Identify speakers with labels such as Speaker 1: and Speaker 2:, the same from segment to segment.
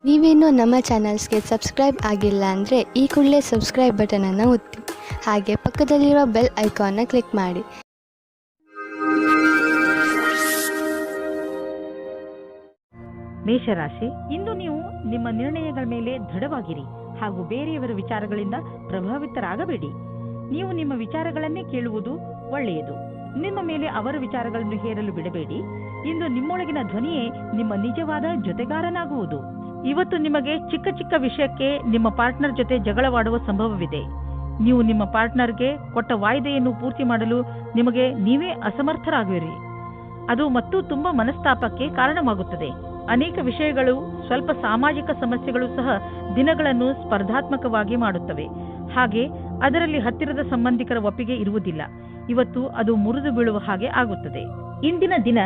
Speaker 1: ನೀವೇನೂ ನಮ್ಮ ಚಾನಲ್ಸ್ಗೆ ಸಬ್ಸ್ಕ್ರೈಬ್ ಆಗಿಲ್ಲ ಅಂದರೆ ಈ ಕೂಡಲೇ ಸಬ್ಸ್ಕ್ರೈಬ್ ಬಟನನ್ನು ಒತ್ತಿ ಹಾಗೆ ಪಕ್ಕದಲ್ಲಿರುವ ಬೆಲ್ ಐಕಾನ್ನ ಕ್ಲಿಕ್ ಮಾಡಿ.
Speaker 2: ಮೇಷರಾಶಿ, ಇಂದು ನೀವು ನಿಮ್ಮ ನಿರ್ಣಯಗಳ ಮೇಲೆ ದೃಢವಾಗಿರಿ ಹಾಗೂ ಬೇರೆಯವರ ವಿಚಾರಗಳಿಂದ ಪ್ರಭಾವಿತರಾಗಬೇಡಿ. ನೀವು ನಿಮ್ಮ ವಿಚಾರಗಳನ್ನೇ ಕೇಳುವುದು ಒಳ್ಳೆಯದು. ನಿಮ್ಮ ಮೇಲೆ ಅವರ ವಿಚಾರಗಳನ್ನು ಹೇರಲು ಬಿಡಬೇಡಿ. ಇಂದು ನಿಮ್ಮೊಳಗಿನ ಧ್ವನಿಯೇ ನಿಮ್ಮ ನಿಜವಾದ ಜೊತೆಗಾರನಾಗುವುದು. ಇವತ್ತು ನಿಮಗೆ ಚಿಕ್ಕ ಚಿಕ್ಕ ವಿಷಯಕ್ಕೆ ನಿಮ್ಮ ಪಾರ್ಟ್ನರ್ ಜೊತೆ ಜಗಳವಾಡುವ ಸಂಭವವಿದೆ. ನೀವು ನಿಮ್ಮ ಪಾರ್ಟ್ನರ್ಗೆ ಕೊಟ್ಟ ವಾಯ್ದೆಯನ್ನು ಪೂರ್ತಿ ಮಾಡಲು ನಿಮಗೆ ನೀವೇ ಅಸಮರ್ಥರಾಗುವಿರಿ. ಅದು ಮತ್ತು ತುಂಬಾ ಮನಸ್ತಾಪಕ್ಕೆ ಕಾರಣವಾಗುತ್ತದೆ. ಅನೇಕ ವಿಷಯಗಳು, ಸ್ವಲ್ಪ ಸಾಮಾಜಿಕ ಸಮಸ್ಯೆಗಳು ಸಹ ದಿನಗಳನ್ನು ಸ್ಪರ್ಧಾತ್ಮಕವಾಗಿ ಮಾಡುತ್ತವೆ. ಹಾಗೆ ಅದರಲ್ಲಿ ಹತ್ತಿರದ ಸಂಬಂಧಿಕರ ಒಪ್ಪಿಗೆ ಇರುವುದಿಲ್ಲ. ಇವತ್ತು ಅದು ಮುರಿದು ಬೀಳುವ ಹಾಗೆ ಆಗುತ್ತದೆ. ಇಂದಿನ ದಿನ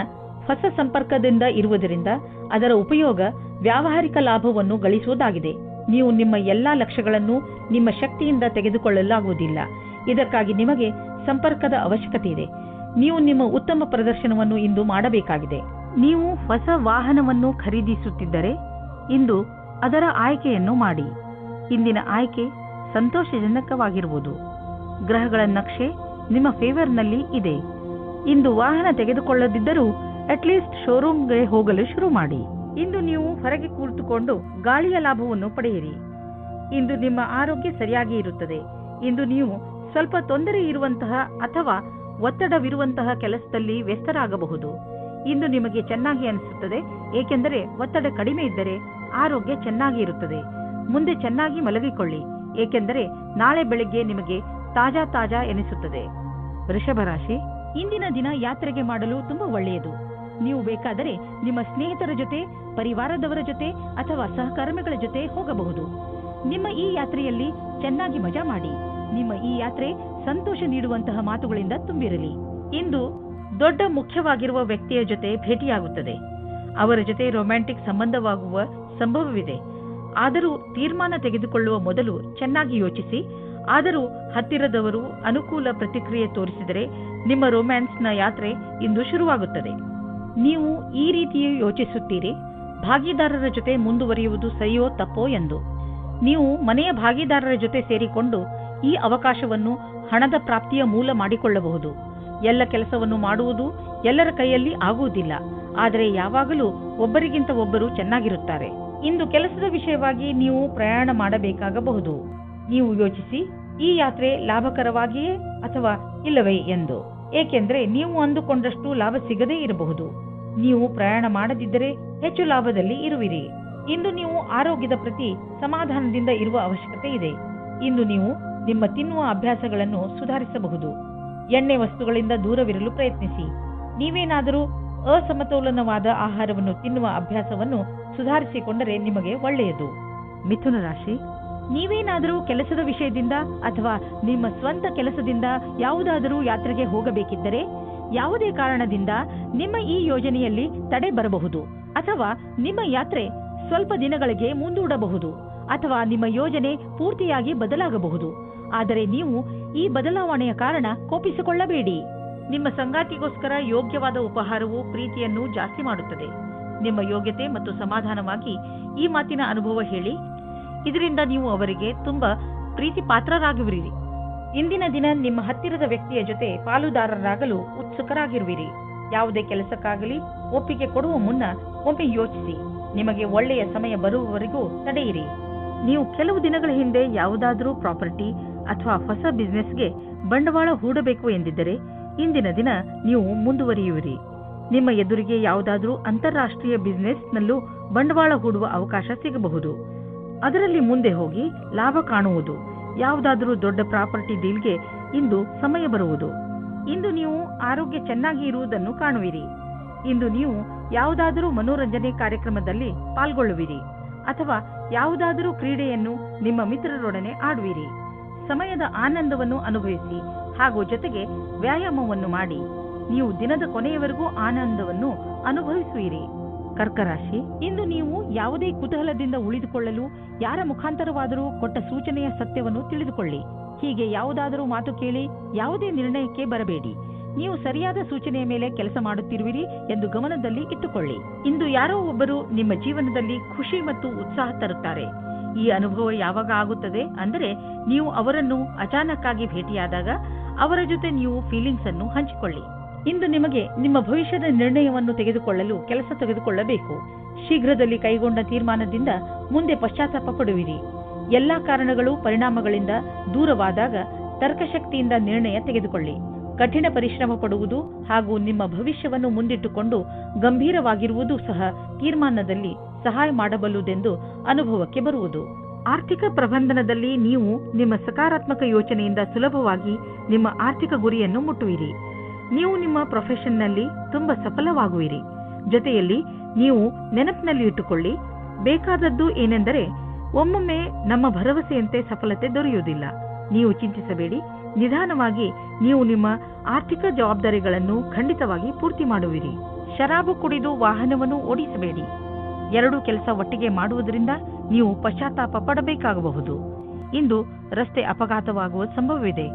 Speaker 2: ಹೊಸ ಸಂಪರ್ಕದಿಂದ ಇರುವುದರಿಂದ ಅದರ ಉಪಯೋಗ ವ್ಯಾವಹಾರಿಕ ಲಾಭವನ್ನು ಗಳಿಸುವುದಾಗಿದೆ. ನೀವು ನಿಮ್ಮ ಎಲ್ಲಾ ಲಕ್ಷ್ಯಗಳನ್ನು ನಿಮ್ಮ ಶಕ್ತಿಯಿಂದ ತೆಗೆದುಕೊಳ್ಳಲಾಗುವುದಿಲ್ಲ. ಇದಕ್ಕಾಗಿ ನಿಮಗೆ ಸಂಪರ್ಕದ ಅವಶ್ಯಕತೆ ಇದೆ. ನೀವು ನಿಮ್ಮ ಉತ್ತಮ ಪ್ರದರ್ಶನವನ್ನು ಇಂದು ಮಾಡಬೇಕಾಗಿದೆ. ನೀವು ಹೊಸ ವಾಹನವನ್ನು ಖರೀದಿಸುತ್ತಿದ್ದರೆ ಇಂದು ಅದರ ಆಯ್ಕೆಯನ್ನು ಮಾಡಿ. ಇಂದಿನ ಆಯ್ಕೆ ಸಂತೋಷಜನಕವಾಗಿರುವುದು. ಗ್ರಹಗಳ ನಕ್ಷೆ ನಿಮ್ಮ ಫೇವರ್ನಲ್ಲಿ ಇದೆ. ಇಂದು ವಾಹನ ತೆಗೆದುಕೊಳ್ಳದಿದ್ದರೂ ಅಟ್ಲೀಸ್ಟ್ ಶೋರೂಮ್ಗೆ ಹೋಗಲು ಶುರು ಮಾಡಿ. ಇಂದು ನೀವು ಹೊರಗೆ ಕುಳಿತುಕೊಂಡು ಗಾಳಿಯ ಲಾಭವನ್ನು ಪಡೆಯಿರಿ. ಇಂದು ನಿಮ್ಮ ಆರೋಗ್ಯ ಸರಿಯಾಗಿ ಇರುತ್ತದೆ. ಇಂದು ನೀವು ಸ್ವಲ್ಪ ತೊಂದರೆ ಇರುವಂತಹ ಅಥವಾ ಒತ್ತಡವಿರುವಂತಹ ಕೆಲಸದಲ್ಲಿ ವ್ಯಸ್ತರಾಗಬಹುದು. ಇಂದು ನಿಮಗೆ ಚೆನ್ನಾಗಿ ಅನಿಸುತ್ತದೆ, ಏಕೆಂದರೆ ಒತ್ತಡ ಕಡಿಮೆ ಇದ್ದರೆ ಆರೋಗ್ಯ ಚೆನ್ನಾಗಿ ಇರುತ್ತದೆ. ಮುಂದೆ ಚೆನ್ನಾಗಿ ಮಲಗಿಕೊಳ್ಳಿ, ಏಕೆಂದರೆ ನಾಳೆ ಬೆಳಿಗ್ಗೆ ನಿಮಗೆ ತಾಜಾ ಎನಿಸುತ್ತದೆ. ವೃಷಭ ರಾಶಿ, ಇಂದಿನ ದಿನ ಯಾತ್ರೆಗೆ ಮಾಡಲು ತುಂಬಾ ಒಳ್ಳೆಯದು. ನೀವು ಬೇಕಾದರೆ ನಿಮ್ಮ ಸ್ನೇಹಿತರ ಜೊತೆ, ಪರಿವಾರದವರ ಜೊತೆ ಅಥವಾ ಸಹಕರ್ಮಿಗಳ ಜೊತೆ ಹೋಗಬಹುದು. ನಿಮ್ಮ ಈ ಯಾತ್ರೆಯಲ್ಲಿ ಚೆನ್ನಾಗಿ ಮಜಾ ಮಾಡಿ. ನಿಮ್ಮ ಈ ಯಾತ್ರೆ ಸಂತೋಷ ನೀಡುವಂತಹ ಮಾತುಗಳಿಂದ ತುಂಬಿರಲಿ. ಇಂದು ದೊಡ್ಡ ಮುಖ್ಯವಾಗಿರುವ ವ್ಯಕ್ತಿಯ ಜೊತೆ ಭೇಟಿಯಾಗುತ್ತದೆ. ಅವರ ಜೊತೆ ರೊಮ್ಯಾಂಟಿಕ್ ಸಂಬಂಧವಾಗುವ ಸಂಭವವಿದೆ. ಆದರೂ ತೀರ್ಮಾನ ತೆಗೆದುಕೊಳ್ಳುವ ಮೊದಲು ಚೆನ್ನಾಗಿ ಯೋಚಿಸಿ. ಆದರೂ ಹತ್ತಿರದವರು ಅನುಕೂಲ ಪ್ರತಿಕ್ರಿಯೆ ತೋರಿಸಿದರೆ ನಿಮ್ಮ ರೊಮ್ಯಾನ್ಸ್ನ ಯಾತ್ರೆ ಇಂದು ಶುರುವಾಗುತ್ತದೆ. ನೀವು ಈ ರೀತಿಯೇ ಯೋಚಿಸುತ್ತೀರಿ, ಭಾಗಿದಾರರ ಜೊತೆ ಮುಂದುವರಿಯುವುದು ಸರಿಯೋ ತಪ್ಪೋ ಎಂದು. ನೀವು ಮನೆಯ ಭಾಗಿದಾರರ ಜೊತೆ ಸೇರಿಕೊಂಡು ಈ ಅವಕಾಶವನ್ನು ಹಣದ ಪ್ರಾಪ್ತಿಯ ಮೂಲ ಮಾಡಿಕೊಳ್ಳಬಹುದು. ಎಲ್ಲ ಕೆಲಸವನ್ನು ಮಾಡುವುದು ಎಲ್ಲರ ಕೈಯಲ್ಲಿ ಆಗುವುದಿಲ್ಲ, ಆದರೆ ಯಾವಾಗಲೂ ಒಬ್ಬರಿಗಿಂತ ಒಬ್ಬರು ಚೆನ್ನಾಗಿರುತ್ತಾರೆ. ಇಂದು ಕೆಲಸದ ವಿಷಯವಾಗಿ ನೀವು ಪ್ರಯಾಣ ಮಾಡಬೇಕಾಗಬಹುದು. ನೀವು ಯೋಚಿಸಿ, ಈ ಯಾತ್ರೆ ಲಾಭಕರವಾಗಿಯೇ ಅಥವಾ ಇಲ್ಲವೇ ಎಂದು. ಏಕೆಂದರೆ ನೀವು ಅಂದುಕೊಂಡಷ್ಟು ಲಾಭ ಸಿಗದೇ ಇರಬಹುದು. ನೀವು ಪ್ರಯಾಣ ಮಾಡದಿದ್ದರೆ ಹೆಚ್ಚು ಲಾಭದಲ್ಲಿ ಇರುವಿರಿ. ಇಂದು ನೀವು ಆರೋಗ್ಯದ ಪ್ರತಿ ಸಮಾಧಾನದಿಂದ ಇರುವ ಅವಶ್ಯಕತೆ ಇದೆ. ಇಂದು ನೀವು ನಿಮ್ಮ ತಿನ್ನುವ ಅಭ್ಯಾಸಗಳನ್ನು ಸುಧಾರಿಸಬಹುದು. ಎಣ್ಣೆ ವಸ್ತುಗಳಿಂದ ದೂರವಿರಲು ಪ್ರಯತ್ನಿಸಿ. ನೀವೇನಾದರೂ ಅಸಮತೋಲನವಾದ ಆಹಾರವನ್ನು ತಿನ್ನುವ ಅಭ್ಯಾಸವನ್ನು ಸುಧಾರಿಸಿಕೊಂಡರೆ ನಿಮಗೆ ಒಳ್ಳೆಯದು. ಮಿಥುನ ರಾಶಿ, ನೀವೇನಾದರೂ ಕೆಲಸದ ವಿಷಯದಿಂದ ಅಥವಾ ನಿಮ್ಮ ಸ್ವಂತ ಕೆಲಸದಿಂದ ಯಾವುದಾದರೂ ಯಾತ್ರೆಗೆ ಹೋಗಬೇಕಿದ್ದರೆ ಯಾವುದೇ ಕಾರಣದಿಂದ ನಿಮ್ಮ ಈ ಯೋಜನೆಯಲ್ಲಿ ತಡೆ ಬರಬಹುದು, ಅಥವಾ ನಿಮ್ಮ ಯಾತ್ರೆ ಸ್ವಲ್ಪ ದಿನಗಳಿಗೆ ಮುಂದೂಡಬಹುದು, ಅಥವಾ ನಿಮ್ಮ ಯೋಜನೆ ಪೂರ್ತಿಯಾಗಿ ಬದಲಾಗಬಹುದು. ಆದರೆ ನೀವು ಈ ಬದಲಾವಣೆಯ ಕಾರಣ ಕೋಪಿಸಿಕೊಳ್ಳಬೇಡಿ. ನಿಮ್ಮ ಸಂಗಾತಿಗೋಸ್ಕರ ಯೋಗ್ಯವಾದ ಉಪಹಾರವು ಪ್ರೀತಿಯನ್ನು ಜಾಸ್ತಿ ಮಾಡುತ್ತದೆ. ನಿಮ್ಮ ಯೋಗ್ಯತೆ ಮತ್ತು ಸಮಾಧಾನವಾಗಿ ಈ ಮಾತಿನ ಅನುಭವ ಹೇಳಿ. ಇದರಿಂದ ನೀವು ಅವರಿಗೆ ತುಂಬಾ ಪ್ರೀತಿ ಪಾತ್ರರಾಗುವಿರಿ. ಇಂದಿನ ದಿನ ನಿಮ್ಮ ಹತ್ತಿರದ ವ್ಯಕ್ತಿಯ ಜೊತೆ ಪಾಲುದಾರರಾಗಲು ಉತ್ಸುಕರಾಗಿರುವಿರಿ. ಯಾವುದೇ ಕೆಲಸಕ್ಕಾಗಲಿ ಒಪ್ಪಿಗೆ ಕೊಡುವ ಮುನ್ನ ಒಮ್ಮೆ ಯೋಚಿಸಿ. ನಿಮಗೆ ಒಳ್ಳೆಯ ಸಮಯ ಬರುವವರೆಗೂ ತಡೆಯಿರಿ. ನೀವು ಕೆಲವು ದಿನಗಳ ಹಿಂದೆ ಯಾವುದಾದರೂ ಪ್ರಾಪರ್ಟಿ ಅಥವಾ ಹೊಸ ಬಿಸ್ನೆಸ್ಗೆ ಬಂಡವಾಳ ಹೂಡಬೇಕು ಎಂದಿದ್ದರೆ ಇಂದಿನ ದಿನ ನೀವು ಮುಂದುವರಿಯುವಿರಿ. ನಿಮ್ಮ ಎದುರಿಗೆ ಯಾವುದಾದರೂ ಅಂತಾರಾಷ್ಟ್ರೀಯ ಬಿಸ್ನೆಸ್ನಲ್ಲೂ ಬಂಡವಾಳ ಹೂಡುವ ಅವಕಾಶ ಸಿಗಬಹುದು. ಅದರಲ್ಲಿ ಮುಂದೆ ಹೋಗಿ ಲಾಭ ಕಾಣುವುದು. ಯಾವುದಾದರೂ ದೊಡ್ಡ ಪ್ರಾಪರ್ಟಿ ಡೀಲ್ಗೆ ಇಂದು ಸಮಯ ಬರುವುದು. ಇಂದು ನೀವು ಆರೋಗ್ಯ ಚೆನ್ನಾಗಿ ಇರುವುದನ್ನು ಕಾಣುವಿರಿ. ಇಂದು ನೀವು ಯಾವುದಾದರೂ ಮನೋರಂಜನೆ ಕಾರ್ಯಕ್ರಮದಲ್ಲಿ ಪಾಲ್ಗೊಳ್ಳುವಿರಿ ಅಥವಾ ಯಾವುದಾದರೂ ಕ್ರೀಡೆಯನ್ನು ನಿಮ್ಮ ಮಿತ್ರರೊಡನೆ ಆಡುವಿರಿ. ಸಮಯದ ಆನಂದವನ್ನು ಅನುಭವಿಸಿ ಹಾಗೂ ಜೊತೆಗೆ ವ್ಯಾಯಾಮವನ್ನು ಮಾಡಿ. ನೀವು ದಿನದ ಕೊನೆಯವರೆಗೂ ಆನಂದವನ್ನು ಅನುಭವಿಸುವಿರಿ. ಕರ್ಕರಾಶಿ, ಇಂದು ನೀವು ಯಾವುದೇ ಕುತೂಹಲದಿಂದ ಉಳಿದುಕೊಳ್ಳಲು ಯಾರ ಮುಖಾಂತರವಾದರೂ ಕೊಟ್ಟ ಸೂಚನೆಯ ಸತ್ಯವನ್ನು ತಿಳಿದುಕೊಳ್ಳಿ. ಹೀಗೆ ಯಾವುದಾದರೂ ಮಾತು ಕೇಳಿ ಯಾವುದೇ ನಿರ್ಣಯಕ್ಕೆ ಬರಬೇಡಿ. ನೀವು ಸರಿಯಾದ ಸೂಚನೆಯ ಮೇಲೆ ಕೆಲಸ ಮಾಡುತ್ತಿರುವಿರಿ ಎಂದು ಗಮನದಲ್ಲಿ ಇಟ್ಟುಕೊಳ್ಳಿ. ಇಂದು ಯಾರೋ ಒಬ್ಬರು ನಿಮ್ಮ ಜೀವನದಲ್ಲಿ ಖುಷಿ ಮತ್ತು ಉತ್ಸಾಹ ತರುತ್ತಾರೆ. ಈ ಅನುಭವ ಯಾವಾಗ ಆಗುತ್ತದೆ ಅಂದರೆ ನೀವು ಅವರನ್ನು ಅಚಾನಕ್ಕಾಗಿ ಭೇಟಿಯಾದಾಗ ಅವರ ಜೊತೆ ನೀವು ಫೀಲಿಂಗ್ಸ್ ಅನ್ನು ಹಂಚಿಕೊಳ್ಳಿ. ಇಂದು ನಿಮಗೆ ನಿಮ್ಮ ಭವಿಷ್ಯದ ನಿರ್ಣಯವನ್ನು ತೆಗೆದುಕೊಳ್ಳಲು ಕೆಲಸ ತೆಗೆದುಕೊಳ್ಳಬೇಕು. ಶೀಘ್ರದಲ್ಲಿ ಕೈಗೊಂಡ ತೀರ್ಮಾನದಿಂದ ಮುಂದೆ ಪಶ್ಚಾತ್ತಾಪ ಪಡುವಿರಿ. ಎಲ್ಲಾ ಕಾರಣಗಳು ಪರಿಣಾಮಗಳಿಂದ ದೂರವಾದಾಗ ತರ್ಕಶಕ್ತಿಯಿಂದ ನಿರ್ಣಯ ತೆಗೆದುಕೊಳ್ಳಿ. ಕಠಿಣ ಪರಿಶ್ರಮ ಪಡುವುದು ಹಾಗೂ ನಿಮ್ಮ ಭವಿಷ್ಯವನ್ನು ಮುಂದಿಟ್ಟುಕೊಂಡು ಗಂಭೀರವಾಗಿರುವುದು ಸಹ ತೀರ್ಮಾನದಲ್ಲಿ ಸಹಾಯ ಮಾಡಬಲ್ಲುದೆಂದು ಅನುಭವಕ್ಕೆ ಬರುವುದು. ಆರ್ಥಿಕ ಪ್ರಬಂಧನದಲ್ಲಿ ನೀವು ನಿಮ್ಮ ಸಕಾರಾತ್ಮಕ ಯೋಚನೆಯಿಂದ ಸುಲಭವಾಗಿ ನಿಮ್ಮ ಆರ್ಥಿಕ ಗುರಿಯನ್ನು ಮುಟ್ಟುವಿರಿ. ನೀವು ನಿಮ್ಮ ಪ್ರೊಫೆಷನ್ನಲ್ಲಿ ತುಂಬಾ ಸಫಲವಾಗುವಿರಿ. ಜೊತೆಯಲ್ಲಿ ನೀವು ನೆನಪಿನಲ್ಲಿ ಇಟ್ಟುಕೊಳ್ಳಿ, ಬೇಕಾದದ್ದು ಏನೆಂದರೆ ಒಮ್ಮೊಮ್ಮೆ ನಮ್ಮ ಭರವಸೆಯಂತೆ ಸಫಲತೆ ದೊರೆಯುವುದಿಲ್ಲ. ನೀವು ಚಿಂತಿಸಬೇಡಿ. ನಿಧಾನವಾಗಿ ನೀವು ನಿಮ್ಮ ಆರ್ಥಿಕ ಜವಾಬ್ದಾರಿಗಳನ್ನು ಖಂಡಿತವಾಗಿ ಪೂರ್ತಿ ಮಾಡುವಿರಿ. ಶರಾಬು ಕುಡಿದು ವಾಹನವನ್ನು ಓಡಿಸಬೇಡಿ. ಎರಡೂ ಕೆಲಸ ಒಟ್ಟಿಗೆ ಮಾಡುವುದರಿಂದ ನೀವು ಪಶ್ಚಾತ್ತಾಪ ಪಡಬೇಕಾಗಬಹುದು. ಇಂದು ರಸ್ತೆ ಅಪಘಾತವಾಗುವ ಸಂಭವವಿದೆ.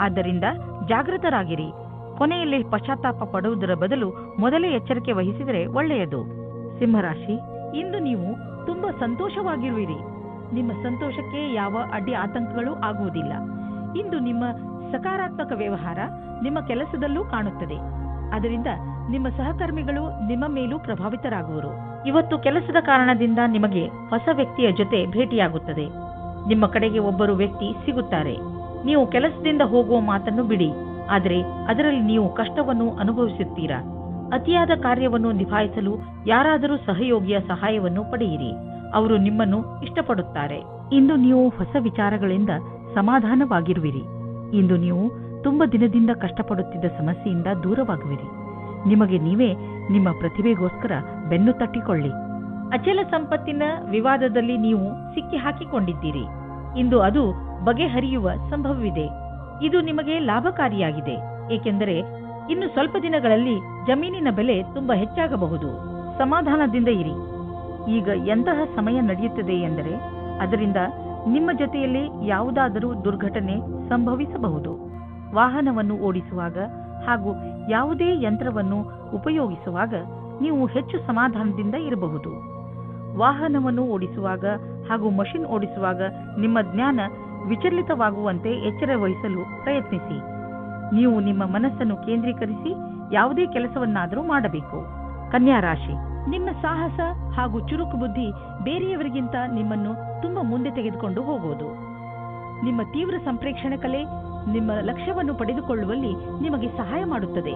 Speaker 2: ಆದ್ದರಿಂದ ಜಾಗೃತರಾಗಿರಿ. ಕೊನೆಯಲ್ಲಿ ಪಶ್ಚಾತ್ತಾಪ ಪಡುವುದರ ಬದಲು ಮೊದಲೇ ಎಚ್ಚರಿಕೆ ವಹಿಸಿದರೆ ಒಳ್ಳೆಯದು. ಸಿಂಹರಾಶಿ, ಇಂದು ನೀವು ತುಂಬಾ ಸಂತೋಷವಾಗಿರುವಿರಿ. ನಿಮ್ಮ ಸಂತೋಷಕ್ಕೆ ಯಾವ ಅಡ್ಡಿ ಆತಂಕಗಳು ಆಗುವುದಿಲ್ಲ. ಇಂದು ನಿಮ್ಮ ಸಕಾರಾತ್ಮಕ ವ್ಯವಹಾರ ನಿಮ್ಮ ಕೆಲಸದಲ್ಲೂ ಕಾಣುತ್ತದೆ. ಅದರಿಂದ ನಿಮ್ಮ ಸಹಕರ್ಮಿಗಳು ನಿಮ್ಮ ಮೇಲೂ ಪ್ರಭಾವಿತರಾಗುವರು. ಇವತ್ತು ಕೆಲಸದ ಕಾರಣದಿಂದ ನಿಮಗೆ ಹೊಸ ವ್ಯಕ್ತಿಯ ಜೊತೆ ಭೇಟಿಯಾಗುತ್ತದೆ. ನಿಮ್ಮ ಕಡೆಗೆ ಒಬ್ಬರು ವ್ಯಕ್ತಿ ಸಿಗುತ್ತಾರೆ. ನೀವು ಕೆಲಸದಿಂದ ಹೋಗುವ ಮಾತನ್ನು ಬಿಡಿ, ಆದರೆ ಅದರಲ್ಲಿ ನೀವು ಕಷ್ಟವನ್ನು ಅನುಭವಿಸುತ್ತೀರಾ. ಅತಿಯಾದ ಕಾರ್ಯವನ್ನು ನಿಭಾಯಿಸಲು ಯಾರಾದರೂ ಸಹಯೋಗಿಯ ಸಹಾಯವನ್ನು ಪಡೆಯಿರಿ. ಅವರು ನಿಮ್ಮನ್ನು ಇಷ್ಟಪಡುತ್ತಾರೆ. ಇಂದು ನೀವು ಹೊಸ ವಿಚಾರಗಳಿಂದ ಸಮಾಧಾನವಾಗಿರುವಿರಿ. ಇಂದು ನೀವು ತುಂಬ ದಿನದಿಂದ ಕಷ್ಟಪಡುತ್ತಿದ್ದ ಸಮಸ್ಯೆಯಿಂದ ದೂರವಾಗುವಿರಿ. ನಿಮಗೆ ನೀವೇ ನಿಮ್ಮ ಪ್ರತಿಭೆಗೋಸ್ಕರ ಬೆನ್ನು ತಟ್ಟಿಕೊಳ್ಳಿ. ಅಚಲ ಸಂಪತ್ತಿನ ವಿವಾದದಲ್ಲಿ ನೀವು ಸಿಕ್ಕಿ ಹಾಕಿಕೊಂಡಿದ್ದೀರಿ. ಇಂದು ಅದು ಬಗೆಹರಿಯುವ ಸಂಭವವಿದೆ. ಇದು ನಿಮಗೆ ಲಾಭಕಾರಿಯಾಗಿದೆ, ಏಕೆಂದರೆ ಇನ್ನು ಸ್ವಲ್ಪ ದಿನಗಳಲ್ಲಿ ಜಮೀನಿನ ಬೆಲೆ ತುಂಬಾ ಹೆಚ್ಚಾಗಬಹುದು. ಸಮಾಧಾನದಿಂದ ಇರಿ. ಈಗ ಎಂತಹ ಸಮಯ ನಡೆಯುತ್ತದೆ ಎಂದರೆ ಅದರಿಂದ ನಿಮ್ಮ ಜೊತೆಯಲ್ಲಿ ಯಾವುದಾದರೂ ದುರ್ಘಟನೆ ಸಂಭವಿಸಬಹುದು. ವಾಹನವನ್ನು ಓಡಿಸುವಾಗ ಹಾಗೂ ಯಾವುದೇ ಯಂತ್ರವನ್ನು ಉಪಯೋಗಿಸುವಾಗ ನೀವು ಹೆಚ್ಚು ಸಮಾಧಾನದಿಂದ ಇರಬಹುದು. ವಾಹನವನ್ನು ಓಡಿಸುವಾಗ ಹಾಗೂ ಮಷಿನ್ ಓಡಿಸುವಾಗ ನಿಮ್ಮ ಜ್ಞಾನ ವಿಚಲಿತವಾಗುವಂತೆ ಎಚ್ಚರ ವಹಿಸಲು ಪ್ರಯತ್ನಿಸಿ. ನೀವು ನಿಮ್ಮ ಮನಸ್ಸನ್ನು ಕೇಂದ್ರೀಕರಿಸಿ ಯಾವುದೇ ಕೆಲಸವನ್ನಾದರೂ ಮಾಡಬೇಕು. ಕನ್ಯಾ ರಾಶಿ, ನಿಮ್ಮ ಸಾಹಸ ಹಾಗೂ ಚುರುಕು ಬುದ್ಧಿ ಬೇರೆಯವರಿಗಿಂತ ನಿಮ್ಮನ್ನು ತುಂಬಾ ಮುಂದೆ ತೆಗೆದುಕೊಂಡು ಹೋಗುವುದು. ನಿಮ್ಮ ತೀವ್ರ ಸಂಪ್ರೇಕ್ಷಣ ಕಲೆ ನಿಮ್ಮ ಲಕ್ಷ್ಯವನ್ನು ಪಡೆದುಕೊಳ್ಳುವಲ್ಲಿ ನಿಮಗೆ ಸಹಾಯ ಮಾಡುತ್ತದೆ.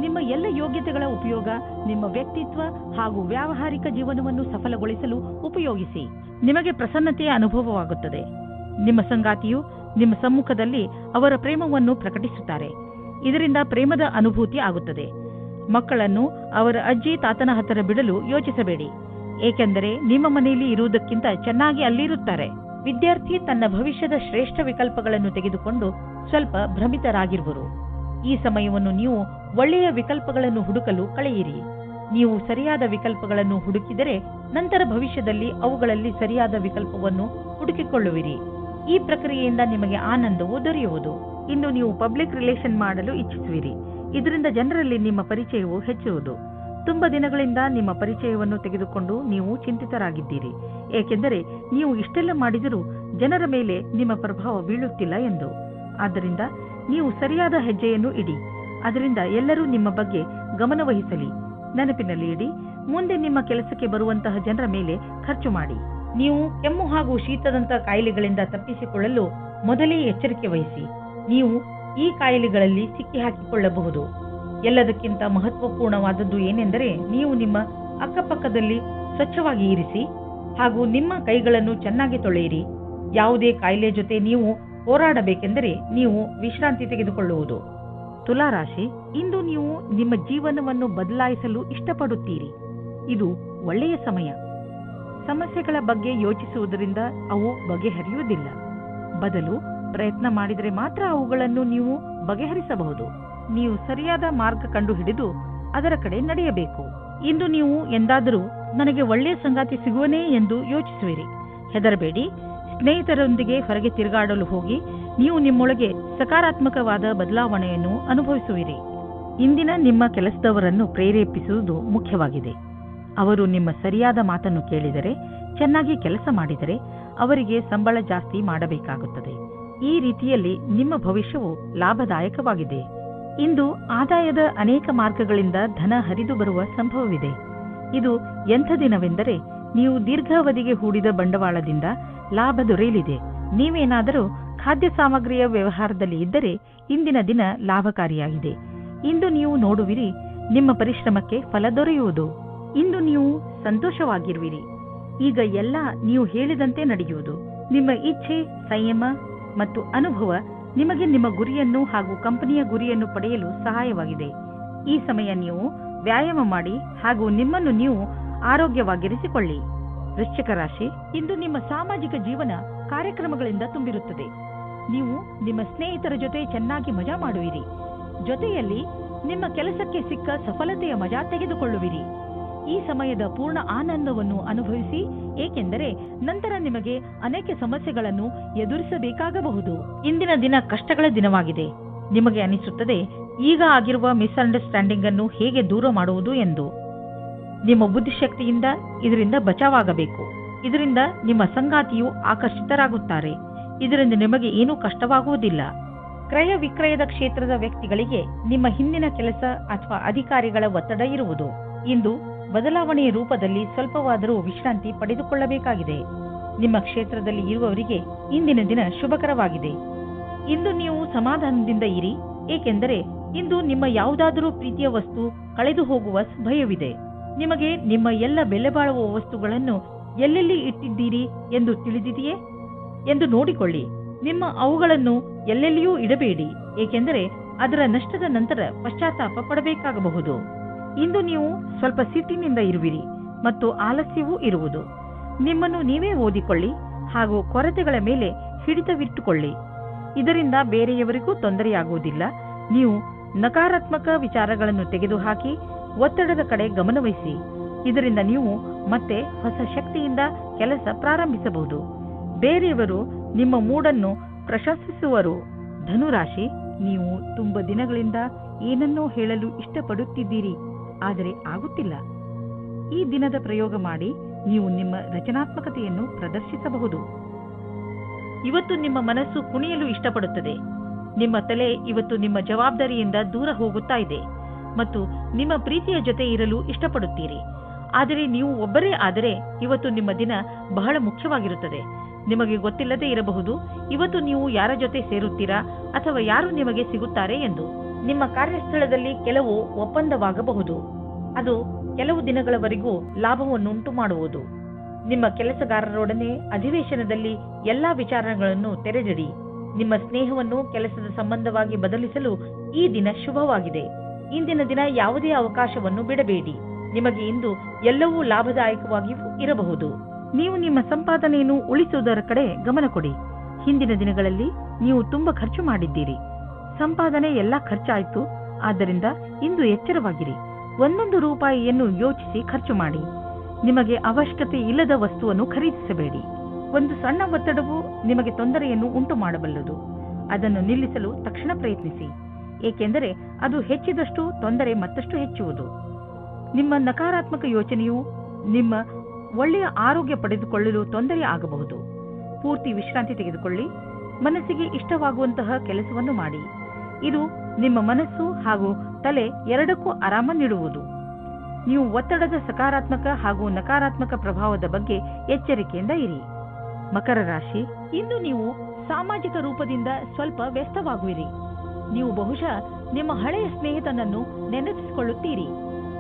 Speaker 2: ನಿಮ್ಮ ಎಲ್ಲ ಯೋಗ್ಯತೆಗಳ ಉಪಯೋಗ ನಿಮ್ಮ ವ್ಯಕ್ತಿತ್ವ ಹಾಗೂ ವ್ಯಾವಹಾರಿಕ ಜೀವನವನ್ನು ಸಫಲಗೊಳಿಸಲು ಉಪಯೋಗಿಸಿ. ನಿಮಗೆ ಪ್ರಸನ್ನತೆಯ ಅನುಭವವಾಗುತ್ತದೆ. ನಿಮ್ಮ ಸಂಗಾತಿಯು ನಿಮ್ಮ ಸಮ್ಮುಖದಲ್ಲಿ ಅವರ ಪ್ರೇಮವನ್ನು ಪ್ರಕಟಿಸುತ್ತಾರೆ. ಇದರಿಂದ ಪ್ರೇಮದ ಅನುಭೂತಿ ಆಗುತ್ತದೆ. ಮಕ್ಕಳನ್ನು ಅವರ ಅಜ್ಜಿ ತಾತನ ಹತ್ತಿರ ಬಿಡಲು ಯೋಚಿಸಬೇಡಿ, ಏಕೆಂದರೆ ನಿಮ್ಮ ಮನೆಯಲ್ಲಿ ಇರುವುದಕ್ಕಿಂತ ಚೆನ್ನಾಗಿ ಅಲ್ಲಿರುತ್ತಾರೆ. ವಿದ್ಯಾರ್ಥಿ ತನ್ನ ಭವಿಷ್ಯದ ಶ್ರೇಷ್ಠ ವಿಕಲ್ಪಗಳನ್ನು ತೆಗೆದುಕೊಂಡು ಸ್ವಲ್ಪ ಭ್ರಮಿತರಾಗಿರುವರು. ಈ ಸಮಯವನ್ನು ನೀವು ಒಳ್ಳೆಯ ವಿಕಲ್ಪಗಳನ್ನು ಹುಡುಕಲು ಕಳೆಯಿರಿ. ನೀವು ಸರಿಯಾದ ವಿಕಲ್ಪಗಳನ್ನು ಹುಡುಕಿದರೆ ನಂತರ ಭವಿಷ್ಯದಲ್ಲಿ ಅವುಗಳಲ್ಲಿ ಸರಿಯಾದ ವಿಕಲ್ಪವನ್ನು ಹುಡುಕಿಕೊಳ್ಳುವಿರಿ. ಈ ಪ್ರಕ್ರಿಯೆಯಿಂದ ನಿಮಗೆ ಆನಂದವು ದೊರೆಯುವುದು. ಇಂದು ನೀವು ಪಬ್ಲಿಕ್ ರಿಲೇಷನ್ ಮಾಡಲು ಇಚ್ಛಿಸುವಿರಿ. ಇದರಿಂದ ಜನರಲ್ಲಿ ನಿಮ್ಮ ಪರಿಚಯವು ಹೆಚ್ಚುವುದು. ತುಂಬ ದಿನಗಳಿಂದ ನಿಮ್ಮ ಪರಿಚಯವನ್ನು ತೆಗೆದುಕೊಂಡು ನೀವು ಚಿಂತಿತರಾಗಿದ್ದೀರಿ, ಏಕೆಂದರೆ ನೀವು ಇಷ್ಟೆಲ್ಲ ಮಾಡಿದರೂ ಜನರ ಮೇಲೆ ನಿಮ್ಮ ಪ್ರಭಾವ ಬೀಳುತ್ತಿಲ್ಲ ಎಂದು. ಆದ್ದರಿಂದ ನೀವು ಸರಿಯಾದ ಹೆಜ್ಜೆಯನ್ನು ಇಡಿ. ಅದರಿಂದ ಎಲ್ಲರೂ ನಿಮ್ಮ ಬಗ್ಗೆ ಗಮನವಹಿಸಲಿ. ನೆನಪಿನಲ್ಲಿ ಇಡಿ, ಮುಂದೆ ನಿಮ್ಮ ಕೆಲಸಕ್ಕೆ ಬರುವಂತಹ ಜನರ ಮೇಲೆ ಖರ್ಚು ಮಾಡಿ. ನೀವು ಕೆಮ್ಮು ಹಾಗೂ ಶೀತದಂತಹ ಕಾಯಿಲೆಗಳಿಂದ ತಪ್ಪಿಸಿಕೊಳ್ಳಲು ಮೊದಲೇ ಎಚ್ಚರಿಕೆ ವಹಿಸಿ. ನೀವು ಈ ಕಾಯಿಲೆಗಳಲ್ಲಿ ಸಿಕ್ಕಿ ಹಾಕಿಕೊಳ್ಳಬಹುದು. ಎಲ್ಲದಕ್ಕಿಂತ ಮಹತ್ವಪೂರ್ಣವಾದದ್ದು ಏನೆಂದರೆ ನೀವು ನಿಮ್ಮ ಅಕ್ಕಪಕ್ಕದಲ್ಲಿ ಸ್ವಚ್ಛವಾಗಿ ಇರಿಸಿ ಹಾಗೂ ನಿಮ್ಮ ಕೈಗಳನ್ನು ಚೆನ್ನಾಗಿ ತೊಳೆಯಿರಿ. ಯಾವುದೇ ಕಾಯಿಲೆ ಜೊತೆ ನೀವು ಹೋರಾಡಬೇಕೆಂದರೆ ನೀವು ವಿಶ್ರಾಂತಿ ತೆಗೆದುಕೊಳ್ಳುವುದು. ತುಲಾರಾಶಿ, ಇಂದು ನೀವು ನಿಮ್ಮ ಜೀವನವನ್ನು ಬದಲಾಯಿಸಲು ಇಷ್ಟಪಡುತ್ತೀರಿ. ಇದು ಒಳ್ಳೆಯ ಸಮಯ. ಸಮಸ್ಯೆಗಳ ಬಗ್ಗೆ ಯೋಚಿಸುವುದರಿಂದ ಅವು ಬಗೆಹರಿಯುವುದಿಲ್ಲ. ಬದಲು ಪ್ರಯತ್ನ ಮಾಡಿದರೆ ಮಾತ್ರ ಅವುಗಳನ್ನು ನೀವು ಬಗೆಹರಿಸಬಹುದು. ನೀವು ಸರಿಯಾದ ಮಾರ್ಗ ಕಂಡುಹಿಡಿದು ಅದರ ಕಡೆ ನಡೆಯಬೇಕು. ಇಂದು ನೀವು ಎಂದಾದರೂ ನನಗೆ ಒಳ್ಳೆಯ ಸಂಗಾತಿ ಸಿಗುವನೇ ಎಂದು ಯೋಚಿಸುವಿರಿ. ಹೆದರಬೇಡಿ. ಸ್ನೇಹಿತರೊಂದಿಗೆ ಹೊರಗೆ ತಿರುಗಾಡಲು ಹೋಗಿ ನೀವು ನಿಮ್ಮೊಳಗೆ ಸಕಾರಾತ್ಮಕವಾದ ಬದಲಾವಣೆಯನ್ನು ಅನುಭವಿಸುವಿರಿ. ಇಂದಿನ ನಿಮ್ಮ ಕೆಲಸದವರನ್ನು ಪ್ರೇರೇಪಿಸುವುದು ಮುಖ್ಯವಾಗಿದೆ. ಅವರು ನಿಮ್ಮ ಸರಿಯಾದ ಮಾತನ್ನು ಕೇಳಿದರೆ, ಚೆನ್ನಾಗಿ ಕೆಲಸ ಮಾಡಿದರೆ ಅವರಿಗೆ ಸಂಬಳ ಜಾಸ್ತಿ ಮಾಡಬೇಕಾಗುತ್ತದೆ. ಈ ರೀತಿಯಲ್ಲಿ ನಿಮ್ಮ ಭವಿಷ್ಯವು ಲಾಭದಾಯಕವಾಗಿದೆ. ಇಂದು ಆದಾಯದ ಅನೇಕ ಮಾರ್ಗಗಳಿಂದ ಧನ ಹರಿದು ಬರುವ ಸಂಭವವಿದೆ. ಇದು ಎಂಥ ದಿನವೆಂದರೆ ನೀವು ದೀರ್ಘಾವಧಿಗೆ ಹೂಡಿದ ಬಂಡವಾಳದಿಂದ ಲಾಭ ದೊರೆಯಲಿದೆ. ನೀವೇನಾದರೂ ಖಾದ್ಯ ಸಾಮಗ್ರಿಯ ವ್ಯವಹಾರದಲ್ಲಿ ಇದ್ದರೆ ಇಂದಿನ ದಿನ ಲಾಭಕಾರಿಯಾಗಿದೆ. ಇಂದು ನೀವು ನೋಡುವಿರಿ, ನಿಮ್ಮ ಪರಿಶ್ರಮಕ್ಕೆ ಫಲ ದೊರೆಯುವುದು. ಇಂದು ನೀವು ಸಂತೋಷವಾಗಿರುವಿರಿ. ಈಗ ಎಲ್ಲ ನೀವು ಹೇಳಿದಂತೆ ನಡೆಯುವುದು. ನಿಮ್ಮ ಇಚ್ಛೆ, ಸಂಯಮ ಮತ್ತು ಅನುಭವ ನಿಮಗೆ ನಿಮ್ಮ ಗುರಿಯನ್ನು ಹಾಗೂ ಕಂಪನಿಯ ಗುರಿಯನ್ನು ಪಡೆಯಲು ಸಹಾಯವಾಗಿದೆ. ಈ ಸಮಯ ನೀವು ವ್ಯಾಯಾಮ ಮಾಡಿ ಹಾಗೂ ನಿಮ್ಮನ್ನು ನೀವು ಆರೋಗ್ಯವಾಗಿರಿಸಿಕೊಳ್ಳಿ. ವೃಶ್ಚಿಕ ರಾಶಿ, ಇಂದು ನಿಮ್ಮ ಸಾಮಾಜಿಕ ಜೀವನ ಕಾರ್ಯಕ್ರಮಗಳಿಂದ ತುಂಬಿರುತ್ತದೆ. ನೀವು ನಿಮ್ಮ ಸ್ನೇಹಿತರ ಜೊತೆ ಚೆನ್ನಾಗಿ ಮಜಾ ಮಾಡುವಿರಿ. ಜೊತೆಯಲ್ಲಿ ನಿಮ್ಮ ಕೆಲಸಕ್ಕೆ ಸಿಕ್ಕ ಸಫಲತೆಯ ಮಜಾ ತೆಗೆದುಕೊಳ್ಳುವಿರಿ. ಈ ಸಮಯದ ಪೂರ್ಣ ಆನಂದವನ್ನು ಅನುಭವಿಸಿ, ಏಕೆಂದರೆ ನಂತರ ನಿಮಗೆ ಅನೇಕ ಸಮಸ್ಯೆಗಳನ್ನು ಎದುರಿಸಬೇಕಾಗಬಹುದು. ಇಂದಿನ ದಿನ ಕಷ್ಟಗಳ ದಿನವಾಗಿದೆ. ನಿಮಗೆ ಅನಿಸುತ್ತದೆ, ಈಗ ಆಗಿರುವ ಮಿಸ್ಅಂಡರ್ಸ್ಟ್ಯಾಂಡಿಂಗ್ ಅನ್ನು ಹೇಗೆ ದೂರ ಮಾಡುವುದು ಎಂದು. ನಿಮ್ಮ ಬುದ್ಧಿಶಕ್ತಿಯಿಂದ ಇದರಿಂದ ಬಚಾವಾಗಬೇಕು. ಇದರಿಂದ ನಿಮ್ಮ ಸಂಗಾತಿಯು ಆಕರ್ಷಿತರಾಗುತ್ತಾರೆ. ಇದರಿಂದ ನಿಮಗೆ ಏನೂ ಕಷ್ಟವಾಗುವುದಿಲ್ಲ. ಕ್ರಯ ವಿಕ್ರಯದ ಕ್ಷೇತ್ರದ ವ್ಯಕ್ತಿಗಳಿಗೆ ನಿಮ್ಮ ಹಿಂದಿನ ಕೆಲಸ ಅಥವಾ ಅಧಿಕಾರಿಗಳ ಒತ್ತಡ ಇರುವುದು. ಇಂದು ಬದಲಾವಣೆಯ ರೂಪದಲ್ಲಿ ಸ್ವಲ್ಪವಾದರೂ ವಿಶ್ರಾಂತಿ ಪಡೆದುಕೊಳ್ಳಬೇಕಾಗಿದೆ. ನಿಮ್ಮ ಕ್ಷೇತ್ರದಲ್ಲಿ ಇರುವವರಿಗೆ ಇಂದಿನ ದಿನ ಶುಭಕರವಾಗಿದೆ. ಇಂದು ನೀವು ಸಮಾಧಾನದಿಂದ ಇರಿ, ಏಕೆಂದರೆ ಇಂದು ನಿಮ್ಮ ಯಾವುದಾದರೂ ಪ್ರೀತಿಯ ವಸ್ತು ಕಳೆದು ಹೋಗುವ ಭಯವಿದೆ. ನಿಮಗೆ ನಿಮ್ಮ ಎಲ್ಲ ಬೆಲೆ ಬಾಳುವ ವಸ್ತುಗಳನ್ನು ಎಲ್ಲೆಲ್ಲಿ ಇಟ್ಟಿದ್ದೀರಿ ಎಂದು ತಿಳಿದಿದೆಯೇ ಎಂದು ನೋಡಿಕೊಳ್ಳಿ. ನಿಮ್ಮ ಅವುಗಳನ್ನು ಎಲ್ಲೆಲ್ಲಿಯೂ ಇಡಬೇಡಿ, ಏಕೆಂದರೆ ಅದರ ನಷ್ಟದ ನಂತರ ಪಶ್ಚಾತ್ತಾಪ ಪಡಬೇಕಾಗಬಹುದು. ಇಂದು ನೀವು ಸ್ವಲ್ಪ ಸಿಟ್ಟಿನಿಂದ ಇರುವಿರಿ ಮತ್ತು ಆಲಸ್ಯವೂ ಇರುವುದು. ನಿಮ್ಮನ್ನು ನೀವೇ ಓದಿಕೊಳ್ಳಿ ಹಾಗೂ ಕೊರತೆಗಳ ಮೇಲೆ ಹಿಡಿತವಿಟ್ಟುಕೊಳ್ಳಿ. ಇದರಿಂದ ಬೇರೆಯವರಿಗೂ ತೊಂದರೆಯಾಗುವುದಿಲ್ಲ. ನೀವು ನಕಾರಾತ್ಮಕ ವಿಚಾರಗಳನ್ನು ತೆಗೆದುಹಾಕಿ ಒತ್ತಡದ ಕಡೆ ಗಮನವಹಿಸಿ. ಇದರಿಂದ ನೀವು ಮತ್ತೆ ಹೊಸ ಶಕ್ತಿಯಿಂದ ಕೆಲಸ ಪ್ರಾರಂಭಿಸಬಹುದು. ಬೇರೆಯವರು ನಿಮ್ಮ ಮೂಡನ್ನು ಪ್ರಶಂಸಿಸುವರು. ಧನುರಾಶಿ, ನೀವು ತುಂಬಾ ದಿನಗಳಿಂದ ಏನನ್ನೋ ಹೇಳಲು ಇಷ್ಟಪಡುತ್ತಿದ್ದೀರಿ, ಆದರೆ ಆಗುತ್ತಿಲ್ಲ. ಈ ದಿನದ ಪ್ರಯೋಗ ಮಾಡಿ ನೀವು ನಿಮ್ಮ ರಚನಾತ್ಮಕತೆಯನ್ನು ಪ್ರದರ್ಶಿಸಬಹುದು. ಇವತ್ತು ನಿಮ್ಮ ಮನಸ್ಸು ಕುಣಿಯಲು ಇಷ್ಟಪಡುತ್ತದೆ. ನಿಮ್ಮ ತಲೆ ಇವತ್ತು ನಿಮ್ಮ ಜವಾಬ್ದಾರಿಯಿಂದ ದೂರ ಹೋಗುತ್ತಾ ಇದೆ ಮತ್ತು ನಿಮ್ಮ ಪ್ರೀತಿಯ ಜೊತೆ ಇರಲು ಇಷ್ಟಪಡುತ್ತೀರಿ. ಆದರೆ ನೀವು ಒಬ್ಬರೇ ಆದರೆ ಇವತ್ತು ನಿಮ್ಮ ದಿನ ಬಹಳ ಮುಖ್ಯವಾಗಿರುತ್ತದೆ. ನಿಮಗೆ ಗೊತ್ತಿಲ್ಲದೆ ಇರಬಹುದು ಇವತ್ತು ನೀವು ಯಾರ ಜೊತೆ ಸೇರುತ್ತೀರಾ ಅಥವಾ ಯಾರು ನಿಮಗೆ ಸಿಗುತ್ತಾರೆ ಎಂದು. ನಿಮ್ಮ ಕಾರ್ಯಸ್ಥಳದಲ್ಲಿ ಕೆಲವು ಒಪ್ಪಂದವಾಗಬಹುದು. ಅದು ಕೆಲವು ದಿನಗಳವರೆಗೂ ಲಾಭವನ್ನುಂಟು ಮಾಡುವುದು. ನಿಮ್ಮ ಕೆಲಸಗಾರರೊಡನೆ ಅಧಿವೇಶನದಲ್ಲಿ ಎಲ್ಲಾ ವಿಚಾರಗಳನ್ನು ತೆರೆದಿಡಿ. ನಿಮ್ಮ ಸ್ನೇಹವನ್ನು ಕೆಲಸದ ಸಂಬಂಧವಾಗಿ ಬದಲಿಸಲು ಈ ದಿನ ಶುಭವಾಗಿದೆ. ಇಂದಿನ ದಿನ ಯಾವುದೇ ಅವಕಾಶವನ್ನು ಬಿಡಬೇಡಿ. ನಿಮಗೆ ಇಂದು ಎಲ್ಲವೂ ಲಾಭದಾಯಕವಾಗಿಯೂ ಇರಬಹುದು. ನೀವು ನಿಮ್ಮ ಸಂಪಾದನೆಯನ್ನು ಉಳಿಸುವುದರ ಕಡೆ ಗಮನ ಕೊಡಿ. ಹಿಂದಿನ ದಿನಗಳಲ್ಲಿ ನೀವು ತುಂಬಾ ಖರ್ಚು ಮಾಡಿದ್ದೀರಿ. ಸಂಪಾದನೆ ಎಲ್ಲ ಖರ್ಚಾಯಿತು. ಆದ್ದರಿಂದ ಇಂದು ಎಚ್ಚರವಾಗಿರಿ. ಒಂದೊಂದು ರೂಪಾಯಿಯನ್ನು ಯೋಚಿಸಿ ಖರ್ಚು ಮಾಡಿ. ನಿಮಗೆ ಅವಶ್ಯಕತೆ ಇಲ್ಲದ ವಸ್ತುವನ್ನು ಖರೀದಿಸಬೇಡಿ. ಒಂದು ಸಣ್ಣ ಒತ್ತಡವು ನಿಮಗೆ ತೊಂದರೆಯನ್ನು ಉಂಟು ಮಾಡಬಲ್ಲದು. ಅದನ್ನು ನಿಲ್ಲಿಸಲು ತಕ್ಷಣ ಪ್ರಯತ್ನಿಸಿ, ಏಕೆಂದರೆ ಅದು ಹೆಚ್ಚಿದಷ್ಟು ತೊಂದರೆ ಮತ್ತಷ್ಟು ಹೆಚ್ಚುವುದು. ನಿಮ್ಮ ನಕಾರಾತ್ಮಕ ಯೋಚನೆಯು ನಿಮ್ಮ ಒಳ್ಳೆಯ ಆರೋಗ್ಯ ಪಡೆದುಕೊಳ್ಳಲು ತೊಂದರೆ ಆಗಬಹುದು. ಪೂರ್ತಿ ವಿಶ್ರಾಂತಿ ತೆಗೆದುಕೊಳ್ಳಿ. ಮನಸ್ಸಿಗೆ ಇಷ್ಟವಾಗುವಂತಹ ಕೆಲಸವನ್ನು ಮಾಡಿ. ಇದು ನಿಮ್ಮ ಮನಸ್ಸು ಹಾಗೂ ತಲೆ ಎರಡಕ್ಕೂ ಆರಾಮ ನೀಡುವುದು. ನೀವು ಒತ್ತಡದ ಸಕಾರಾತ್ಮಕ ಹಾಗೂ ನಕಾರಾತ್ಮಕ ಪ್ರಭಾವದ ಬಗ್ಗೆ ಎಚ್ಚರಿಕೆಯಿಂದ ಇರಿ. ಮಕರ ರಾಶಿ, ಇಂದು ನೀವು ಸಾಮಾಜಿಕ ರೂಪದಿಂದ ಸ್ವಲ್ಪ ವ್ಯಸ್ತವಾಗುವಿರಿ. ನೀವು ಬಹುಶಃ ನಿಮ್ಮ ಹಳೆಯ ಸ್ನೇಹಿತನನ್ನು ನೆನಪಿಸಿಕೊಳ್ಳುತ್ತೀರಿ.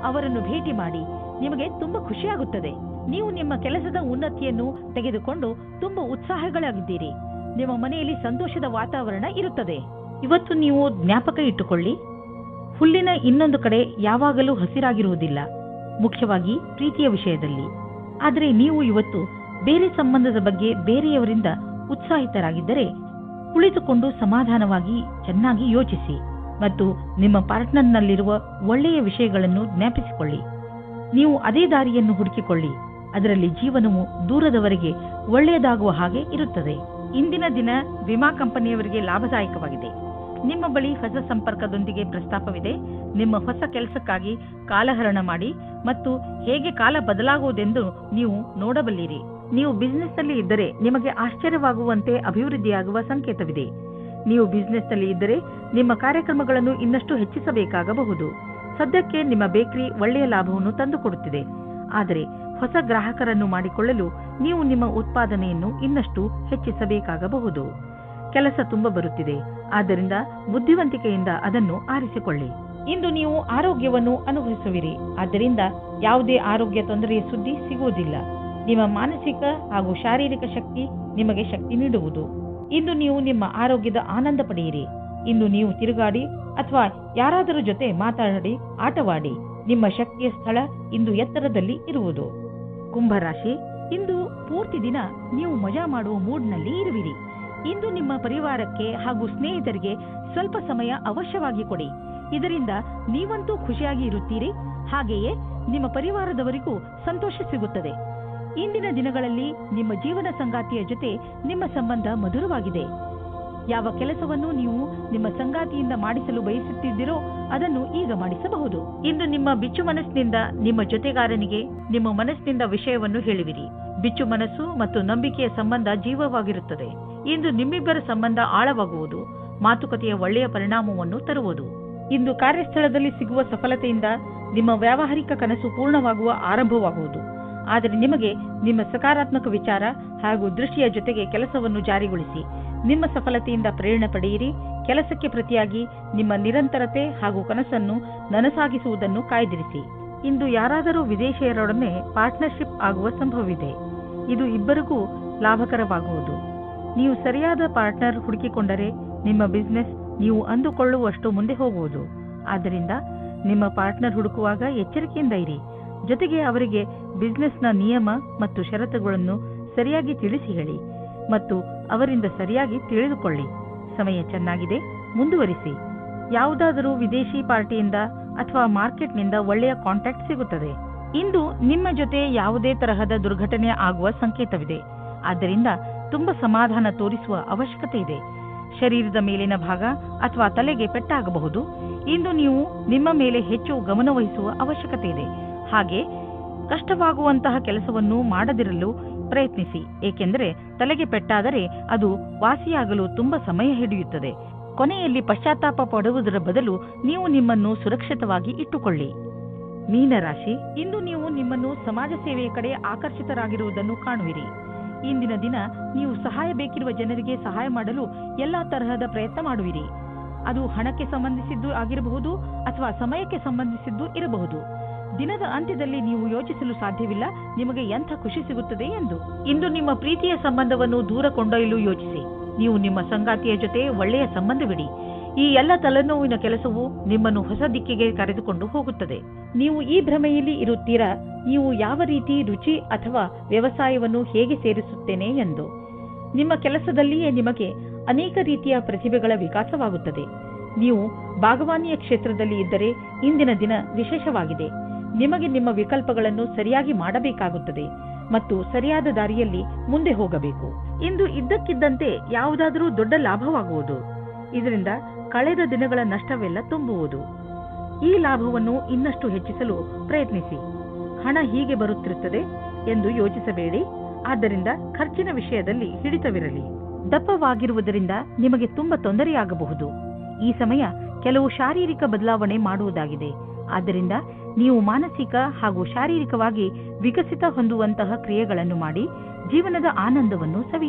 Speaker 2: ಅವರನ್ನು ಭೇಟಿ ಮಾಡಿ ನಿಮಗೆ ತುಂಬಾ ಖುಷಿಯಾಗುತ್ತದೆ. ನೀವು ನಿಮ್ಮ ಕೆಲಸದ ಉನ್ನತಿಯನ್ನು ತೆಗೆದುಕೊಂಡು ತುಂಬಾ ಉತ್ಸಾಹಗಳಾಗಿದ್ದೀರಿ. ನಿಮ್ಮ ಮನೆಯಲ್ಲಿ ಸಂತೋಷದ ವಾತಾವರಣ ಇರುತ್ತದೆ. ಇವತ್ತು ನೀವು ಜ್ಞಾಪಕ ಇಟ್ಟುಕೊಳ್ಳಿ, ಹುಲ್ಲಿನ ಇನ್ನೊಂದು ಕಡೆ ಯಾವಾಗಲೂ ಹಸಿರಾಗಿರುವುದಿಲ್ಲ, ಮುಖ್ಯವಾಗಿ ಪ್ರೀತಿಯ ವಿಷಯದಲ್ಲಿ. ಆದರೆ ನೀವು ಇವತ್ತು ಬೇರೆ ಸಂಬಂಧದ ಬಗ್ಗೆ ಬೇರೆಯವರಿಂದ ಉತ್ಸಾಹಿತರಾಗಿದ್ದರೆ ಕುಳಿತುಕೊಂಡು ಸಮಾಧಾನವಾಗಿ ಚೆನ್ನಾಗಿ ಯೋಚಿಸಿ ಮತ್ತು ನಿಮ್ಮ ಪಾರ್ಟ್ನರ್ನಲ್ಲಿರುವ ಒಳ್ಳೆಯ ವಿಷಯಗಳನ್ನು ಜ್ಞಾಪಿಸಿಕೊಳ್ಳಿ. ನೀವು ಅದೇ ದಾರಿಯನ್ನು ಹುಡುಕಿಕೊಳ್ಳಿ. ಅದರಲ್ಲಿ ಜೀವನವು ದೂರದವರೆಗೆ ಒಳ್ಳೆಯದಾಗುವ ಹಾಗೆ ಇರುತ್ತದೆ. ಇಂದಿನ ದಿನ ವಿಮಾ ಕಂಪನಿಯವರಿಗೆ ಲಾಭದಾಯಕವಾಗಿದೆ. ನಿಮ್ಮ ಬಳಿ ಹೊಸ ಸಂಪರ್ಕದೊಂದಿಗೆ ಪ್ರಸ್ತಾಪವಿದೆ. ನಿಮ್ಮ ಹೊಸ ಕೆಲಸಕ್ಕಾಗಿ ಕಾಲಹರಣ ಮಾಡಿ ಮತ್ತು ಹೇಗೆ ಕಾಲ ಬದಲಾಗುವುದೆಂದು ನೀವು ನೋಡಬಲ್ಲಿರಿ. ನೀವು ಬಿಸಿನೆಸ್ನಲ್ಲಿ ಇದ್ದರೆ ನಿಮಗೆ ಆಶ್ಚರ್ಯವಾಗುವಂತೆ ಅಭಿವೃದ್ಧಿಯಾಗುವ ಸಂಕೇತವಿದೆ. ನೀವು ಬಿಸಿನೆಸ್ನಲ್ಲಿ ಇದ್ದರೆ ನಿಮ್ಮ ಕಾರ್ಯಕ್ರಮಗಳನ್ನು ಇನ್ನಷ್ಟು ಹೆಚ್ಚಿಸಬೇಕಾಗಬಹುದು. ಸದ್ಯಕ್ಕೆ ನಿಮ್ಮ ಬೇಕರಿ ಒಳ್ಳೆಯ ಲಾಭವನ್ನು ತಂದುಕೊಡುತ್ತಿದೆ. ಆದರೆ ಹೊಸ ಗ್ರಾಹಕರನ್ನು ಮಾಡಿಕೊಳ್ಳಲು ನೀವು ನಿಮ್ಮ ಉತ್ಪಾದನೆಯನ್ನು ಇನ್ನಷ್ಟು ಹೆಚ್ಚಿಸಬೇಕಾಗಬಹುದು. ಕೆಲಸ ತುಂಬ ಬರುತ್ತಿದೆ, ಆದ್ದರಿಂದ ಬುದ್ಧಿವಂತಿಕೆಯಿಂದ ಅದನ್ನು ಆರಿಸಿಕೊಳ್ಳಿ. ಇಂದು ನೀವು ಆರೋಗ್ಯವನ್ನು ಅನುಭವಿಸುವಿರಿ, ಆದ್ದರಿಂದ ಯಾವುದೇ ಆರೋಗ್ಯ ತೊಂದರೆಯ ಸುದ್ದಿ ಸಿಗುವುದಿಲ್ಲ. ನಿಮ್ಮ ಮಾನಸಿಕ ಹಾಗೂ ಶಾರೀರಿಕ ಶಕ್ತಿ ನಿಮಗೆ ಶಕ್ತಿ ನೀಡುವುದು. ಇಂದು ನೀವು ನಿಮ್ಮ ಆರೋಗ್ಯದ ಆನಂದ ಪಡೆಯಿರಿ. ಇಂದು ನೀವು ತಿರುಗಾಡಿ ಅಥವಾ ಯಾರಾದರ ಜೊತೆ ಮಾತಾಡಿ ಆಟವಾಡಿ. ನಿಮ್ಮ ಶಕ್ತಿಯ ಸ್ಥಳ ಇಂದು ಎತ್ತರದಲ್ಲಿ ಇರುವುದು. ಕುಂಭರಾಶಿ, ಇಂದು ಪೂರ್ತಿ ದಿನ ನೀವು ಮಜಾ ಮಾಡುವ ಮೂಡ್ನಲ್ಲಿ ಇರುವಿರಿ. ಇಂದು ನಿಮ್ಮ ಪರಿವಾರಕ್ಕೆ ಹಾಗೂ ಸ್ನೇಹಿತರಿಗೆ ಸ್ವಲ್ಪ ಸಮಯ ಅವಶ್ಯವಾಗಿ ಕೊಡಿ. ಇದರಿಂದ ನೀವಂತೂ ಖುಷಿಯಾಗಿ ಇರುತ್ತೀರಿ, ಹಾಗೆಯೇ ನಿಮ್ಮ ಪರಿವಾರದವರಿಗೂ ಸಂತೋಷ ಸಿಗುತ್ತದೆ. ಇಂದಿನ ದಿನಗಳಲ್ಲಿ ನಿಮ್ಮ ಜೀವನ ಸಂಗಾತಿಯ ಜೊತೆ ನಿಮ್ಮ ಸಂಬಂಧ ಮಧುರವಾಗಿದೆ. ಯಾವ ಕೆಲಸವನ್ನು ನೀವು ನಿಮ್ಮ ಸಂಗಾತಿಯಿಂದ ಮಾಡಿಸಲು ಬಯಸುತ್ತಿದ್ದೀರೋ ಅದನ್ನು ಈಗ ಮಾಡಿಸಬಹುದು. ಇಂದು ನಿಮ್ಮ ಬಿಚ್ಚು ಮನಸ್ಸಿನಿಂದ ನಿಮ್ಮ ಜೊತೆಗಾರನಿಗೆ ನಿಮ್ಮ ಮನಸ್ಸಿನಿಂದ ವಿಷಯವನ್ನು ಹೇಳುವಿರಿ. ಬಿಚ್ಚು ಮನಸ್ಸು ಮತ್ತು ನಂಬಿಕೆಯ ಸಂಬಂಧ ಜೀವವಾಗಿರುತ್ತದೆ. ಇಂದು ನಿಮ್ಮಿಬ್ಬರ ಸಂಬಂಧ ಆಳವಾಗುವುದು, ಮಾತುಕತೆಯ ಒಳ್ಳೆಯ ಪರಿಣಾಮವನ್ನು ತರುವುದು. ಇಂದು ಕಾರ್ಯಸ್ಥಳದಲ್ಲಿ ಸಿಗುವ ಸಫಲತೆಯಿಂದ ನಿಮ್ಮ ವ್ಯಾವಹಾರಿಕ ಕನಸು ಪೂರ್ಣವಾಗುವ ಆರಂಭವಾಗುವುದು. ಆದರೆ ನಿಮಗೆ ನಿಮ್ಮ ಸಕಾರಾತ್ಮಕ ವಿಚಾರ ಹಾಗೂ ದೃಷ್ಟಿಯ ಜೊತೆಗೆ ಕೆಲಸವನ್ನು ಜಾರಿಗೊಳಿಸಿ ನಿಮ್ಮ ಸಫಲತೆಯಿಂದ ಪ್ರೇರಣೆ ಪಡೆಯಿರಿ. ಕೆಲಸಕ್ಕೆ ಪ್ರತಿಯಾಗಿ ನಿಮ್ಮ ನಿರಂತರತೆ ಹಾಗೂ ಕನಸನ್ನು ನನಸಾಗಿಸುವುದನ್ನು ಕಾಯ್ದಿರಿಸಿ. ಇಂದು ಯಾರಾದರೂ ವಿದೇಶಿಯರೊಡನೆ ಪಾರ್ಟ್ನರ್ಶಿಪ್ ಆಗುವ ಸಂಭವವಿದೆ. ಇದು ಇಬ್ಬರಿಗೂ ಲಾಭಕರವಾಗುವುದು. ನೀವು ಸರಿಯಾದ ಪಾರ್ಟ್ನರ್ ಹುಡುಕಿಕೊಂಡರೆ ನಿಮ್ಮ ಬಿಸಿನೆಸ್ ನೀವು ಅಂದುಕೊಳ್ಳುವಷ್ಟು ಮುಂದೆ ಹೋಗುವುದು. ಆದ್ದರಿಂದ ನಿಮ್ಮ ಪಾರ್ಟ್ನರ್ ಹುಡುಕುವಾಗ ಎಚ್ಚರಿಕೆಯಿಂದ ಇರಿ. ಜೊತೆಗೆ ಅವರಿಗೆ ಬಿಸಿನೆಸ್ನ ನಿಯಮ ಮತ್ತು ಷರತ್ತುಗಳನ್ನು ಸರಿಯಾಗಿ ತಿಳಿಸಿ ಹೇಳಿ ಮತ್ತು ಅವರಿಂದ ಸರಿಯಾಗಿ ತಿಳಿದುಕೊಳ್ಳಿ. ಸಮಯ ಚೆನ್ನಾಗಿದೆ, ಮುಂದುವರಿಸಿ. ಯಾವುದಾದರೂ ವಿದೇಶಿ ಪಾರ್ಟಿಯಿಂದ ಅಥವಾ ಮಾರ್ಕೆಟ್ನಿಂದ ಒಳ್ಳೆಯ ಕಾಂಟ್ಯಾಕ್ಟ್ ಸಿಗುತ್ತದೆ. ಇಂದು ನಿಮ್ಮ ಜೊತೆ ಯಾವುದೇ ತರಹದ ದುರ್ಘಟನೆ ಆಗುವ ಸಂಕೇತವಿದೆ. ಆದ್ದರಿಂದ ತುಂಬಾ ಸಮಾಧಾನ ತೋರಿಸುವ ಅವಶ್ಯಕತೆ ಇದೆ. ಶರೀರದ ಮೇಲಿನ ಭಾಗ ಅಥವಾ ತಲೆಗೆ ಪೆಟ್ಟಾಗಬಹುದು. ಇಂದು ನೀವು ನಿಮ್ಮ ಮೇಲೆ ಹೆಚ್ಚು ಗಮನವಹಿಸುವ ಅವಶ್ಯಕತೆ ಇದೆ. ಹಾಗೆ ಕಷ್ಟವಾಗುವಂತಹ ಕೆಲಸವನ್ನು ಮಾಡದಿರಲು ಪ್ರಯತ್ನಿಸಿ, ಏಕೆಂದರೆ ತಲೆಗೆ ಪೆಟ್ಟಾದರೆ ಅದು ವಾಸಿಯಾಗಲು ತುಂಬಾ ಸಮಯ ಹಿಡಿಯುತ್ತದೆ. ಕೊನೆಯಲ್ಲಿ ಪಶ್ಚಾತ್ತಾಪ ಪಡುವುದರ ಬದಲು ನೀವು ನಿಮ್ಮನ್ನು ಸುರಕ್ಷಿತವಾಗಿ ಇಟ್ಟುಕೊಳ್ಳಿ. ಮೀನರಾಶಿ, ಇಂದು ನೀವು ನಿಮ್ಮನ್ನು ಸಮಾಜ ಸೇವೆಯ ಕಡೆ ಆಕರ್ಷಿತರಾಗಿರುವುದನ್ನು ಕಾಣುವಿರಿ. ಇಂದಿನ ದಿನ ನೀವು ಸಹಾಯ ಬೇಕಿರುವ ಜನರಿಗೆ ಸಹಾಯ ಮಾಡಲು ಎಲ್ಲಾ ತರಹದ ಪ್ರಯತ್ನ ಮಾಡುವಿರಿ. ಅದು ಹಣಕ್ಕೆ ಸಂಬಂಧಿಸಿದ್ದು ಆಗಿರಬಹುದು ಅಥವಾ ಸಮಯಕ್ಕೆ ಸಂಬಂಧಿಸಿದ್ದು ಇರಬಹುದು. ದಿನದ ಅಂತ್ಯದಲ್ಲಿ ನೀವು ಯೋಚಿಸಲು ಸಾಧ್ಯವಿಲ್ಲ ನಿಮಗೆ ಎಂಥ ಖುಷಿ ಸಿಗುತ್ತದೆ ಎಂದು. ಇಂದು ನಿಮ್ಮ ಪ್ರೀತಿಯ ಸಂಬಂಧವನ್ನು ದೂರ ಕೊಂಡೊಯ್ಯಲು ಯೋಚಿಸಿ. ನೀವು ನಿಮ್ಮ ಸಂಗಾತಿಯ ಜೊತೆ ಒಳ್ಳೆಯ ಸಂಬಂಧವಿಡಿ. ಈ ಎಲ್ಲ ತಲೆನೋವಿನ ಕೆಲಸವು ನಿಮ್ಮನ್ನು ಹೊಸ ದಿಕ್ಕಿಗೆ ಕರೆದುಕೊಂಡು ಹೋಗುತ್ತದೆ. ನೀವು ಈ ಭ್ರಮೆಯಲ್ಲಿ ಇರುತ್ತೀರಾ, ನೀವು ಯಾವ ರೀತಿ ರುಚಿ ಅಥವಾ ವ್ಯವಸಾಯವನ್ನು ಹೇಗೆ ಸೇರಿಸುತ್ತೇನೆ ಎಂದು. ನಿಮ್ಮ ಕೆಲಸದಲ್ಲಿಯೇ ನಿಮಗೆ ಅನೇಕ ರೀತಿಯ ಪ್ರತಿಭೆಗಳ ವಿಕಾಸವಾಗುತ್ತದೆ. ನೀವು ಭಾಗವಾನಿಯ ಕ್ಷೇತ್ರದಲ್ಲಿ ಇದ್ದರೆ ಇಂದಿನ ದಿನ ವಿಶೇಷವಾಗಿದೆ. ನಿಮಗೆ ನಿಮ್ಮ ವಿಕಲ್ಪಗಳನ್ನು ಸರಿಯಾಗಿ ಮಾಡಬೇಕಾಗುತ್ತದೆ ಮತ್ತು ಸರಿಯಾದ ದಾರಿಯಲ್ಲಿ ಮುಂದೆ ಹೋಗಬೇಕು. ಇಂದು ಇದ್ದಕ್ಕಿದ್ದಂತೆ ಯಾವುದಾದರೂ ದೊಡ್ಡ ಲಾಭವಾಗುವುದು. ಇದರಿಂದ ಕಳೆದ ದಿನಗಳ ನಷ್ಟವೆಲ್ಲ ತುಂಬುವುದು. ಈ ಲಾಭವನ್ನು ಇನ್ನಷ್ಟು ಹೆಚ್ಚಿಸಲು ಪ್ರಯತ್ನಿಸಿ. ಹಣ ಹೀಗೆ ಬರುತ್ತಿರುತ್ತದೆ ಎಂದು ಯೋಚಿಸಬೇಡಿ. ಆದ್ದರಿಂದ ಖರ್ಚಿನ ವಿಷಯದಲ್ಲಿ ಹಿಡಿತವಿರಲಿ. ದಪ್ಪವಾಗಿರುವುದರಿಂದ ನಿಮಗೆ ತುಂಬಾ ತೊಂದರೆಯಾಗಬಹುದು. ಈ ಸಮಯ ಕೆಲವು ಶಾರೀರಿಕ ಬದಲಾವಣೆ ಮಾಡುವುದಾಗಿದೆ. ಆದ್ದರಿಂದ ನೀವು ಮಾನಸಿಕ ಹಾಗೂ ಶಾರೀರಿಕವಾಗಿ ವಿಕಸಿತ ಹೊಂದುವಂತಹ ಕ್ರಿಯೆಗಳನ್ನು ಮಾಡಿ ಜೀವನದ ಆನಂದವನ್ನು ಸವಿಯಿರಿ.